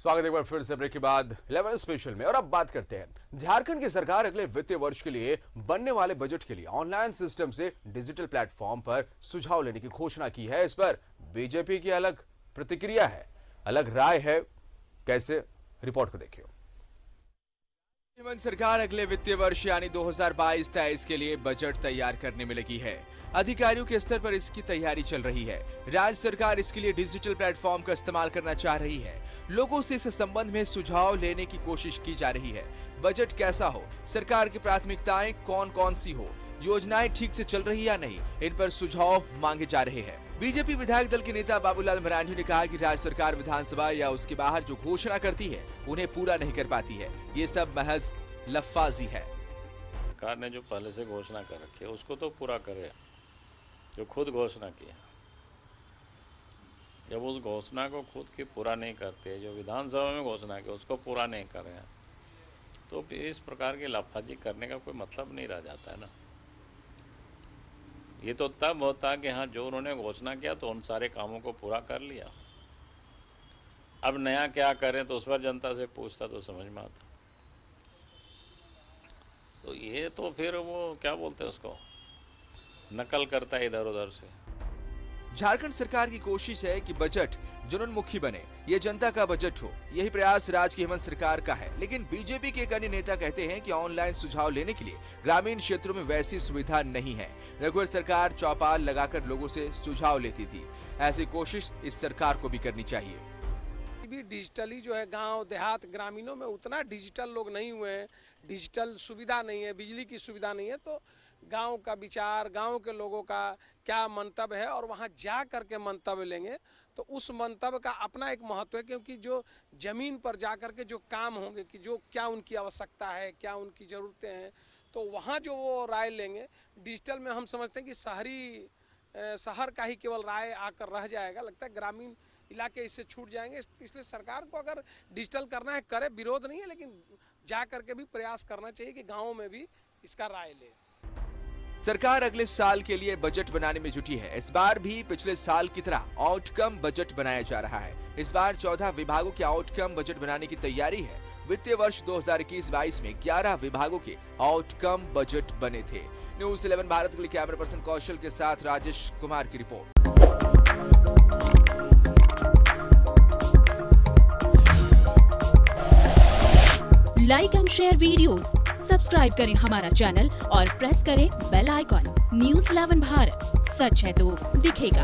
स्वागत एक बार फिर से ब्रेक के बाद 11 स्पेशल में। और अब बात करते हैं झारखंड की सरकार अगले वित्तीय वर्ष के लिए बनने वाले बजट के लिए ऑनलाइन सिस्टम से डिजिटल प्लेटफॉर्म पर सुझाव लेने की घोषणा की है। इस पर बीजेपी की अलग प्रतिक्रिया है, अलग राय है। कैसे, रिपोर्ट को देखिए। सरकार अगले वित्तीय वर्ष यानी 2022-23 के लिए बजट तैयार करने में लगी है। अधिकारियों के स्तर पर इसकी तैयारी चल रही है। राज्य सरकार इसके लिए डिजिटल प्लेटफॉर्म का इस्तेमाल करना चाह रही है। लोगों से इस संबंध में सुझाव लेने की कोशिश की जा रही है। बजट कैसा हो, सरकार की प्राथमिकताएं कौन कौन सी हो, योजनाएं ठीक से चल रही या नहीं, इन पर सुझाव मांगे जा रहे हैं। बीजेपी विधायक दल के नेता बाबूलाल मरांडी ने कहा कि राज्य सरकार विधानसभा या उसके बाहर जो घोषणा करती है उन्हें पूरा नहीं कर पाती है। ये सब महज लफ्फाजी है। सरकार ने जो पहले से घोषणा कर रखी है उसको तो पूरा करे, जो खुद घोषणा की है। जब उस घोषणा को खुद की पूरा नहीं करते, जो विधानसभा में घोषणा की उसको पूरा नहीं कर रहे हैं, तो फिर इस प्रकार की लफाजी करने का कोई मतलब नहीं रह जाता है ना। ये तो तब होता है कि हाँ, जो उन्होंने घोषणा किया तो उन सारे कामों को पूरा कर लिया। अब नया क्या करें तो उस पर जनता से पूछता तो समझ में आता। तो ये तो फिर वो क्या बोलते हैं उसको, नकल करता है इधर उधर से। झारखंड सरकार की कोशिश है कि बजट जनोन्मुखी बने, ये जनता का बजट हो। यही प्रयास राज्य की हेमंत सरकार का है। लेकिन बीजेपी के एक अन्य नेता कहते हैं कि ऑनलाइन सुझाव लेने के लिए ग्रामीण क्षेत्रों में वैसी सुविधा नहीं है। रघुवर सरकार चौपाल लगाकर लोगों से सुझाव लेती थी। ऐसी कोशिश इस सरकार को भी करनी चाहिए। भी डिजिटली जो है, गांव देहात ग्रामीणों में उतना डिजिटल लोग नहीं हुए हैं, डिजिटल सुविधा नहीं है, बिजली की सुविधा नहीं है। तो गांव का विचार, गांव के लोगों का क्या मंतव्य है और वहां जा करके मंतव्य लेंगे तो उस मंतव्य का अपना एक महत्व है। क्योंकि जो जमीन पर जा करके जो काम होंगे कि जो क्या उनकी आवश्यकता है, क्या उनकी ज़रूरतें हैं, तो वहाँ जो वो राय लेंगे। डिजिटल में हम समझते हैं कि शहर का ही केवल राय आकर रह जाएगा। लगता है ग्रामीण इलाके इससे छूट जाएंगे। इसलिए सरकार को अगर डिजिटल करना है करे, विरोध नहीं है, लेकिन जा करके भी प्रयास करना चाहिए कि गाँवों में भी इसका राय ले। सरकार अगले साल के लिए बजट बनाने में जुटी है। इस बार भी पिछले साल की तरह आउटकम बजट बनाया जा रहा है। इस बार 14 विभागों के आउटकम बजट बनाने की तैयारी है। वित्तीय वर्ष 2021-22 में 11 विभागों के आउटकम बजट बने थे। न्यूज़ 11 भारत के लिए कैमरा पर्सन कौशल के साथ राजेश कुमार की report. Like and share videos, subscribe करें हमारा चैनल और प्रेस करें बेल आइकॉन। न्यूज़ 11 भारत, सच है तो दिखेगा।